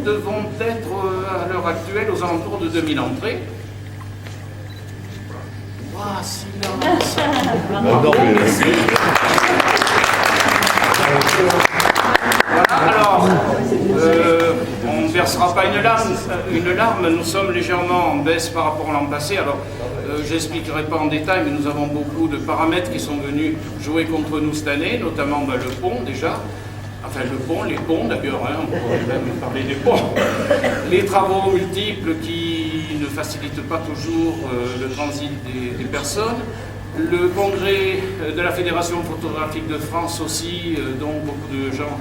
devons être à l'heure actuelle aux alentours de 2000 entrées. Waouh, silence. Voilà, alors, on ne versera pas une larme, nous sommes légèrement en baisse par rapport à l'an passé. Alors, je n'expliquerai pas en détail, mais nous avons beaucoup de paramètres qui sont venus jouer contre nous cette année, notamment le pont déjà. Enfin, le pont, les ponts d'ailleurs, hein, on pourrait même parler des ponts. Les travaux multiples qui ne facilitent pas toujours le transit des personnes. Le congrès de la Fédération photographique de France aussi, dont beaucoup de gens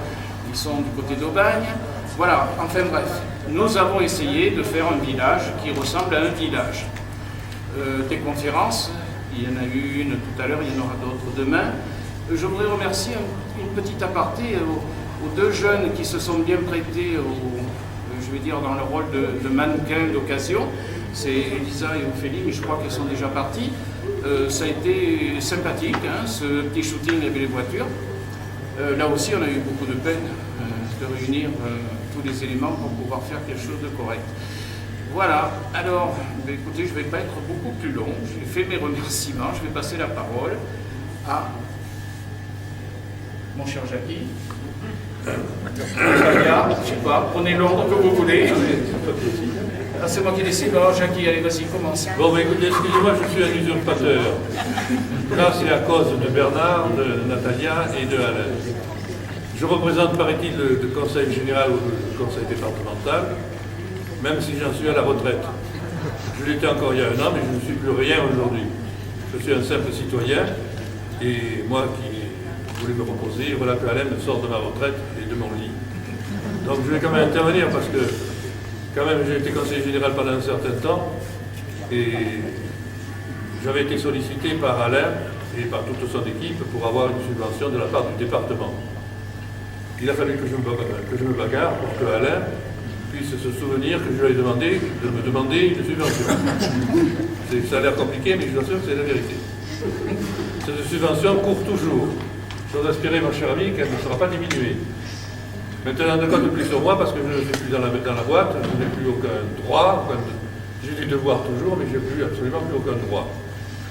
qui sont du côté d'Aubagne. Voilà, enfin bref, nous avons essayé de faire un village qui ressemble à un village. Des conférences, il y en a eu une tout à l'heure, il y en aura d'autres demain. Je voudrais remercier une petite aparté aux deux jeunes qui se sont bien prêtés, je vais dire, dans le rôle de mannequin d'occasion. C'est Elisa et Ophélie, mais je crois qu'elles sont déjà parties. Ça a été sympathique, hein, ce petit shooting avec les voitures. Là aussi, on a eu beaucoup de peine de réunir tous les éléments pour pouvoir faire quelque chose de correct. Voilà, alors, écoutez, je ne vais pas être beaucoup plus long. J'ai fait mes remerciements. Je vais passer la parole à mon cher Jackie. Natalia, je ne sais pas, prenez l'ordre que vous voulez. Ah, c'est moi qui décide. Alors, Jackie, allez, vas-y, commence. Bon, mais écoutez, excusez-moi, je suis un usurpateur. Là, c'est à cause de Bernard, de Natalia et de Alain. Je représente, paraît-il, le conseil général ou le conseil départemental, même si j'en suis à la retraite. Je l'étais encore il y a un an, mais je ne suis plus rien aujourd'hui. Je suis un simple citoyen, et moi qui voulais me reposer, voilà que Alain me sort de ma retraite et de mon lit. Donc je vais quand même intervenir parce que, quand même, j'ai été conseiller général pendant un certain temps, et j'avais été sollicité par Alain et par toute son équipe pour avoir une subvention de la part du département. Il a fallu que je me bagarre pour que Alain puisse se souvenir que je lui ai demandé de me demander une subvention. Ça a l'air compliqué, mais je vous assure que c'est la vérité. Cette subvention court toujours. J'ose espérer, mon cher ami, qu'elle ne sera pas diminuée. Maintenant, ne compte plus sur moi parce que je ne suis plus dans la boîte, je n'ai plus aucun droit. J'ai des devoirs toujours, mais je n'ai plus absolument plus aucun droit.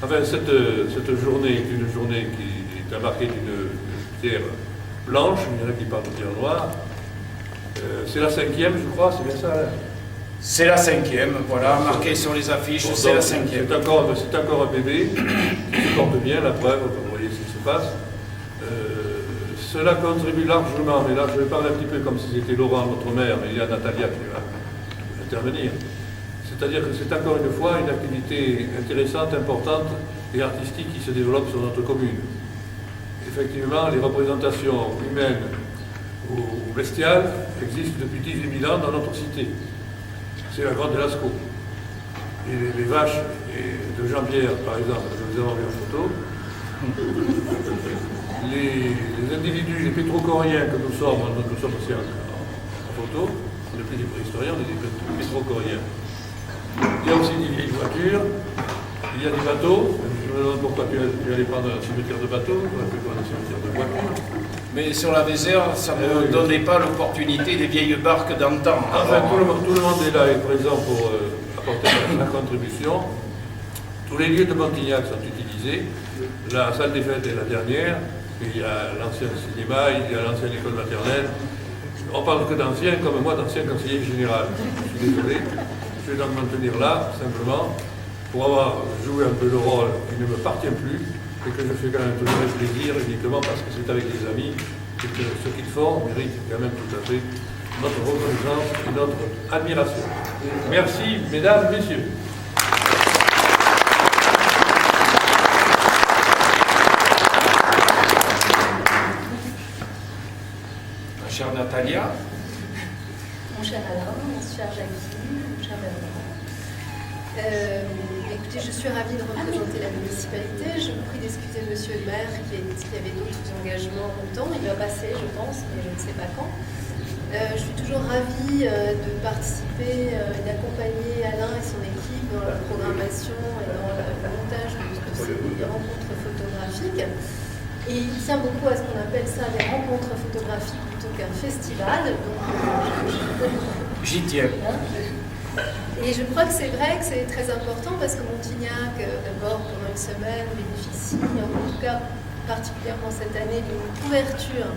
Enfin, cette journée est une journée qui est marquée d'une pierre blanche, il y en a qui parlent de pierre noire. C'est la 5e, je crois, c'est bien ça, Alain? C'est la 5e, voilà, marqué sur les affiches, bon, c'est la 5e. C'est encore un bébé qui se porte bien, la preuve, vous voyez ce qui se passe. Cela contribue largement, mais là je vais parler un petit peu comme si c'était Laurent, notre mère, mais il y a Natalia qui va intervenir. C'est-à-dire que c'est encore une fois une activité intéressante, importante et artistique qui se développe sur notre commune. Effectivement, les représentations humaines ou bestiales existent depuis 18 000 ans dans notre cité. C'est la grotte de Lascaux. Et les vaches de Jean-Pierre, par exemple, nous les avons vu en photo. Les individus, les pétrocoriens que nous sommes aussi en photo, depuis les préhistoriens, on est des pétrocoriens. Il y a aussi des vieilles voitures, il y a des bateaux. Je me demande pourquoi tu allais prendre un cimetière de bateaux, on aurait pu prendre un cimetière de voitures. Mais sur la Vézère, ça ne donnait pas l'opportunité des vieilles barques d'antan. Enfin, tout le monde est là et présent pour apporter la contribution. Tous les lieux de Montignac sont utilisés. La salle des fêtes est la dernière. Il y a l'ancien cinéma, il y a l'ancienne école maternelle. On parle que d'anciens, comme moi, d'ancien conseiller général. Je suis désolé. Je vais donc m'en tenir là, simplement, pour avoir joué un peu le rôle qui ne me appartient plus, et que je fais quand même toujours avec plaisir, uniquement parce que c'est avec des amis, et que ce qu'ils font mérite quand même tout à fait notre reconnaissance et notre admiration. Merci, mesdames, messieurs. Ma chère Natalia. Mon cher Alain, mon cher Jackie, mon cher Bernard. Écoutez, je suis ravie de représenter la municipalité. Je vous prie d'excuser monsieur le maire qui avait d'autres engagements longtemps. Il va passer, je pense, mais je ne sais pas quand. Je suis toujours ravie de participer et d'accompagner Alain et son équipe dans la programmation et dans le montage de ces rencontres photographiques. Et il tient beaucoup à ce qu'on appelle ça des rencontres photographiques plutôt qu'un festival. Donc, J'y tiens. Et je crois que c'est vrai que c'est très important parce que Montignac, d'abord pendant une semaine, bénéficie, en tout cas particulièrement cette année, d'une couverture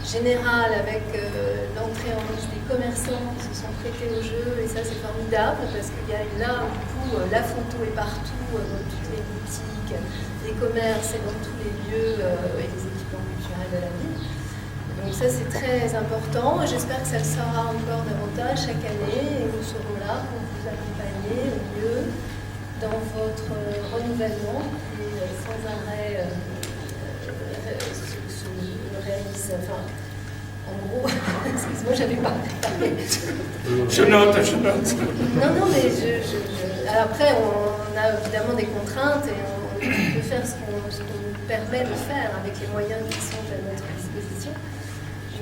générale avec l'entrée en liste des commerçants qui se sont prêtés au jeu, et ça c'est formidable parce qu'il y a là, du coup, la photo est partout, dans toutes les boutiques, les commerces et dans tous les lieux et les équipements culturels de la ville. Donc ça c'est très important, j'espère que ça le sera encore davantage chaque année et nous serons là pour vous accompagner au mieux dans votre renouvellement qui sans arrêt se réalise, enfin en gros, excuse-moi j'avais pas préparé. Je note. Non mais alors après on a évidemment des contraintes et on peut faire ce qu'on nous permet de faire avec les moyens qui sont à notre disposition.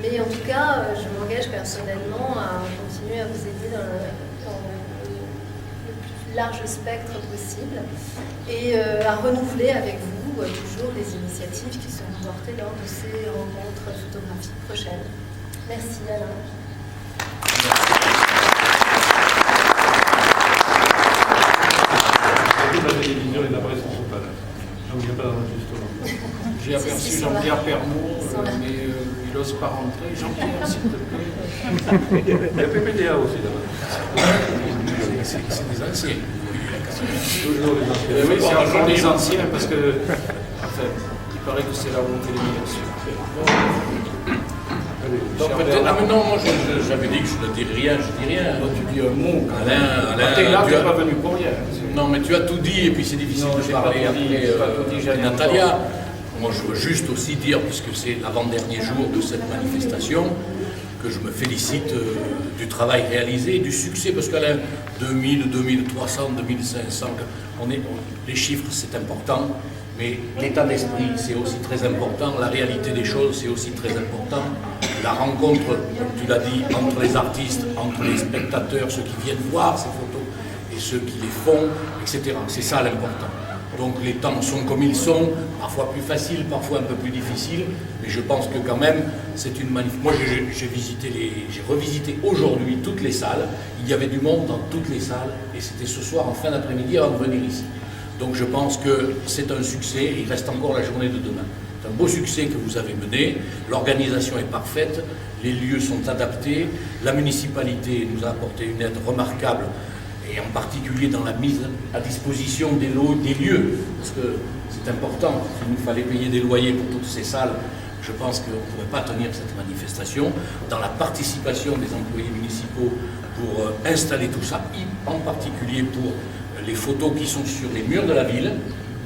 Mais en tout cas, je m'engage personnellement à continuer à vous aider dans le plus large spectre possible et à renouveler avec vous toujours les initiatives qui seront portées lors de ces rencontres photographiques prochaines. Merci Alain. La télévision et la presse ne sont pas là. Donc il n'y a pas d'enregistrement. J'ai aperçu Jean-Pierre Permot, mais il n'ose pas rentrer. Jean-Pierre, s'il te plaît. Il y a PPDA aussi là-bas. C'est des anciens. Toujours les anciens. Oui, c'est encore des anciens parce que, enfin, il paraît que c'est là où on fait l'élimination. Donc peut-être, ah mais non, moi j'avais dit que je ne dirais rien, je dis rien. Toi, tu dis un mot. Alain, T'es là, tu tu n'es as... pas venu pour rien. Non mais tu as tout dit et puis c'est difficile Non, de j'ai parler pas tout dit, après j'ai pas tout dit, j'allais Natalia. encore. Moi je veux juste aussi dire, puisque c'est l'avant-dernier jour de cette manifestation, que je me félicite du travail réalisé et du succès, parce qu'Alain, 2000, 2300, 2500, les chiffres c'est important, mais l'état d'esprit c'est aussi très important, la réalité des choses c'est aussi très important, la rencontre, comme tu l'as dit, entre les artistes, entre les spectateurs, ceux qui viennent voir ces photos et ceux qui les font, etc. C'est ça l'important. Donc les temps sont comme ils sont, parfois plus faciles, parfois un peu plus difficiles, mais je pense que quand même c'est une manif. Moi j'ai revisité aujourd'hui toutes les salles, il y avait du monde dans toutes les salles et c'était ce soir en fin d'après-midi avant de venir ici. Donc je pense que c'est un succès et il reste encore la journée de demain. C'est un beau succès que vous avez mené, l'organisation est parfaite, les lieux sont adaptés, la municipalité nous a apporté une aide remarquable et en particulier dans la mise à disposition des lieux, parce que c'est important, s'il nous fallait payer des loyers pour toutes ces salles, je pense qu'on ne pourrait pas tenir cette manifestation, dans la participation des employés municipaux pour installer tout ça, en particulier pour les photos qui sont sur les murs de la ville,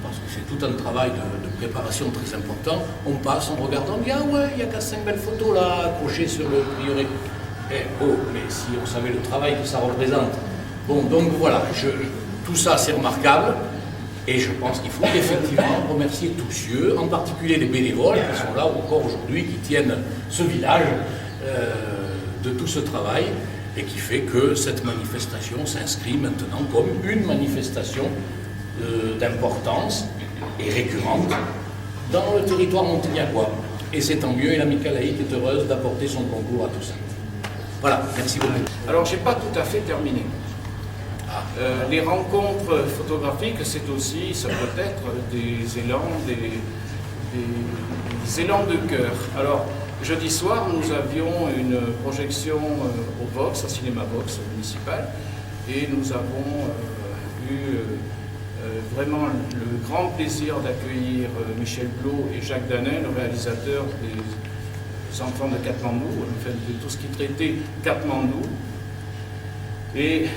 parce que c'est tout un travail de préparation très important. On passe en regardant, on dit ah ouais, il y a 4-5 belles photos là accrochées sur le prieuré. Mais si on savait le travail que ça représente. Bon, donc voilà, tout ça c'est remarquable et je pense qu'il faut effectivement remercier tous ceux, en particulier les bénévoles qui sont là encore aujourd'hui, qui tiennent ce village de tout ce travail et qui fait que cette manifestation s'inscrit maintenant comme une manifestation d'importance et récurrente dans le territoire montignacois. Et c'est tant mieux et l'Amicale laïque est heureuse d'apporter son concours à tout ça. Voilà, merci beaucoup. Alors, je n'ai pas tout à fait terminé. Les rencontres photographiques, c'est aussi, ça peut être des élans, des élans de cœur. Alors, jeudi soir, nous avions une projection au Vox, au cinéma Vox municipal, et nous avons eu vraiment le grand plaisir d'accueillir Michel Blot et Jacques Danet, le réalisateur des Enfants de Katmandou, enfin de tout ce qui traitait Katmandou. Et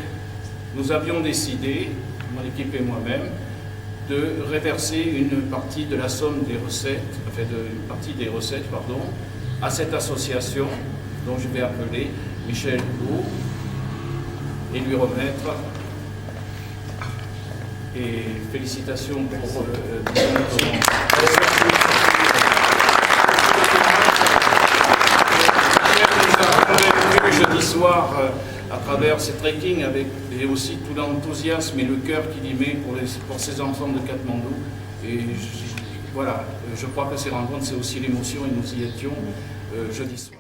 nous avions décidé, mon équipe et moi-même, de reverser une partie de la somme des recettes, à cette association dont je vais appeler Michel Blot et lui remettre. Et félicitations pour jeudi soir à travers ces trekking et aussi tout l'enthousiasme et le cœur qu'il y met pour ces enfants de Katmandou. Et voilà, je crois que ces rencontres, c'est aussi l'émotion et nous y étions jeudi soir.